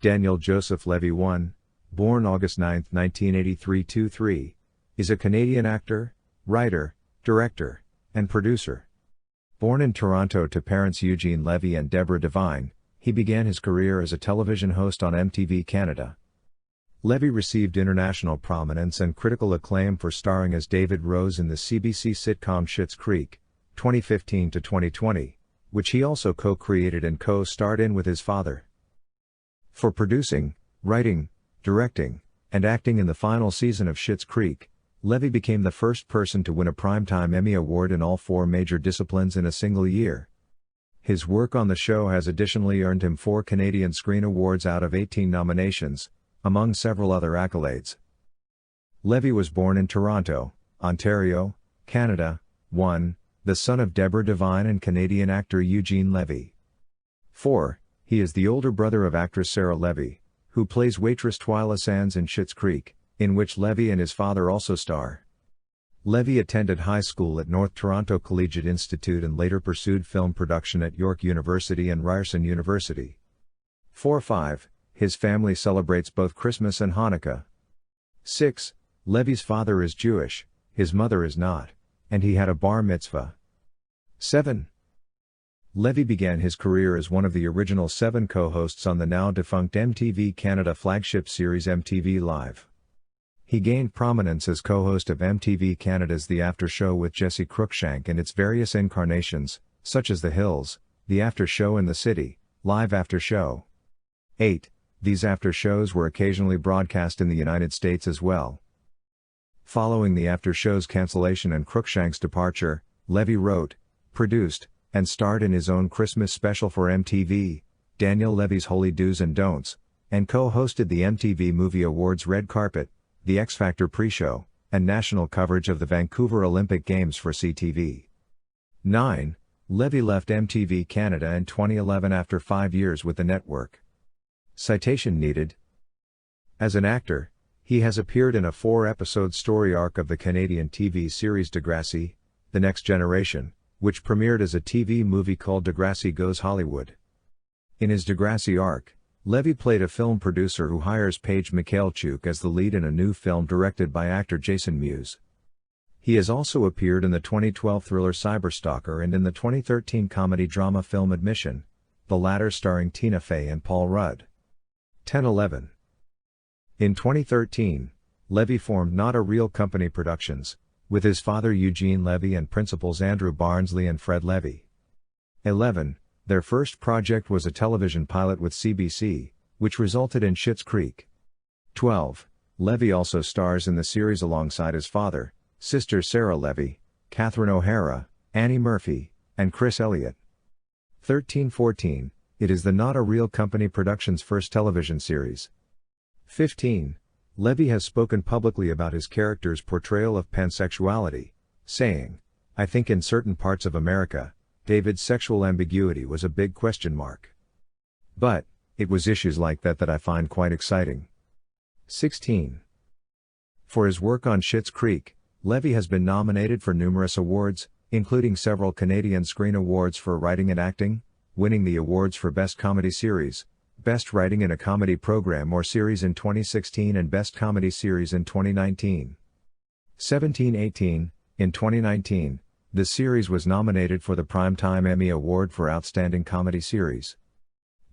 Daniel Joseph Levy I, born August 9, 1983-3, is a Canadian actor, writer, director, and producer. Born in Toronto to parents Eugene Levy and Deborah Divine, he began his career as a television host on MTV Canada. Levy received international prominence and critical acclaim for starring as David Rose in the CBC sitcom Schitt's Creek, 2015-2020, which he also co-created and co-starred in with his father. For producing, writing, directing, and acting in the final season of Schitt's Creek, Levy became the first person to win a Primetime Emmy Award in all 4 major disciplines in a single year. His work on the show has additionally earned him 4 Canadian Screen Awards out of 18 nominations, among several other accolades. Levy was born in Toronto, Ontario, Canada, the son of Deborah Divine and Canadian actor Eugene Levy. 4. He is the older brother of actress Sarah Levy, who plays waitress Twyla Sands in Schitt's Creek, in which Levy and his father also star. Levy attended high school at North Toronto Collegiate Institute and later pursued film production at York University and Ryerson University. 4-5. His family celebrates both Christmas and Hanukkah. 6. Levy's father is Jewish, his mother is not, and he had a Bar Mitzvah. 7. Levy began his career as one of the original 7 co-hosts on the now-defunct MTV Canada flagship series MTV Live. He gained prominence as co-host of MTV Canada's The After Show with Jesse Cruikshank and its various incarnations, such as The Hills, The After Show in the City, Live After Show. 8. These after shows were occasionally broadcast in the United States as well. Following the after show's cancellation and Cruikshank's departure, Levy wrote, produced, and starred in his own Christmas special for MTV, Daniel Levy's Holy Do's and Don'ts, and co-hosted the MTV Movie Awards Red Carpet, the X Factor pre-show, and national coverage of the Vancouver Olympic Games for CTV. 9. Levy left MTV Canada in 2011 after 5 years with the network. Citation needed. As an actor, he has appeared in a 4-episode story arc of the Canadian TV series Degrassi, The Next Generation, which premiered as a TV movie called Degrassi Goes Hollywood. In his Degrassi arc, Levy played a film producer who hires Paige Mikhailchuk as the lead in a new film directed by actor Jason Mewes. He has also appeared in the 2012 thriller Cyberstalker and in the 2013 comedy-drama film Admission, the latter starring Tina Fey and Paul Rudd. 10-11. In 2013, Levy formed Not a Real Company Productions, with his father Eugene Levy and principals Andrew Barnsley and Fred Levy. 11. Their first project was a television pilot with CBC, which resulted in Schitt's Creek. 12. Levy also stars in the series alongside his father, sisters Sarah Levy, Catherine O'Hara, Annie Murphy, and Chris Elliott. 13-14. It is the Not a Real Company Productions' first television series. 15. Levy has spoken publicly about his character's portrayal of pansexuality, saying, "I think in certain parts of America, David's sexual ambiguity was a big question mark. But, it was issues like that I find quite exciting." 16. For his work on Schitt's Creek, Levy has been nominated for numerous awards, including several Canadian Screen Awards for writing and acting, winning the awards for Best Comedy Series, Best Writing in a Comedy Program or Series in 2016 and Best Comedy Series in 2019. 17-18. In 2019, the series was nominated for the Primetime Emmy Award for Outstanding Comedy Series.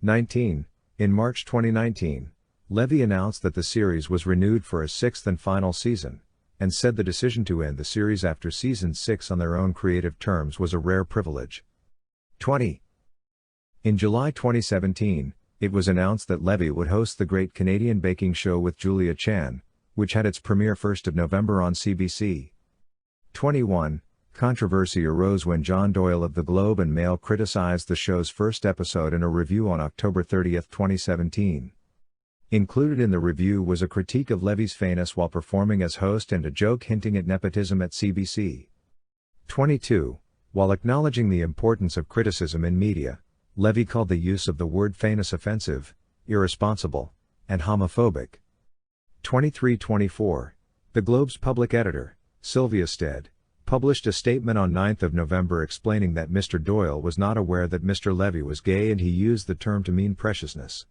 19. In March 2019, Levy announced that the series was renewed for a 6th and final season, and said the decision to end the series after season 6 on their own creative terms was a rare privilege. 20. In July 2017, it was announced that Levy would host the Great Canadian Baking Show with Julia Chan, which had its premiere 1st of November on CBC. 21. Controversy arose when John Doyle of the Globe and Mail criticized the show's first episode in a review on October 30, 2017. Included in the review was a critique of Levy's feyness while performing as host and a joke hinting at nepotism at CBC. 22. While acknowledging the importance of criticism in media, Levy called the use of the word feyness offensive, irresponsible, and homophobic. 23-24. The Globe's public editor, Sylvia Stead, published a statement on 9th of November explaining that Mr. Doyle was not aware that Mr. Levy was gay and he used the term to mean preciousness.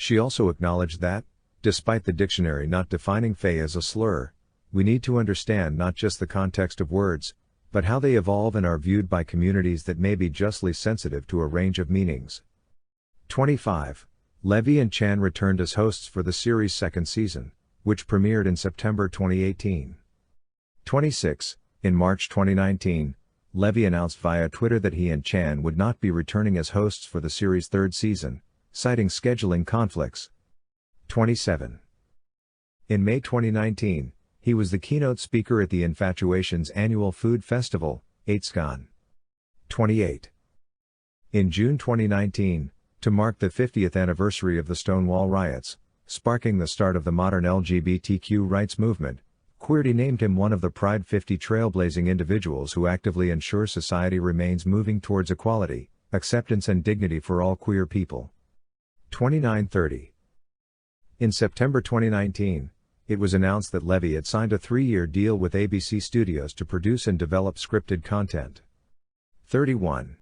She also acknowledged that, despite the dictionary not defining "fey" as a slur, we need to understand not just the context of words, but how they evolve and are viewed by communities that may be justly sensitive to a range of meanings. 25. Levy and Chan returned as hosts for the series' second season, which premiered in September 2018. 26. In March 2019, Levy announced via Twitter that he and Chan would not be returning as hosts for the series' third season, citing scheduling conflicts. 27. In May 2019, he was the keynote speaker at the Infatuation's annual food festival, 8scan. 28. In June 2019, to mark the 50th anniversary of the Stonewall riots, sparking the start of the modern LGBTQ rights movement, Queerty named him one of the Pride 50 trailblazing individuals who actively ensure society remains moving towards equality, acceptance and dignity for all queer people. 29:30. In September 2019, it was announced that Levy had signed a 3-year deal with ABC Studios to produce and develop scripted content. 31.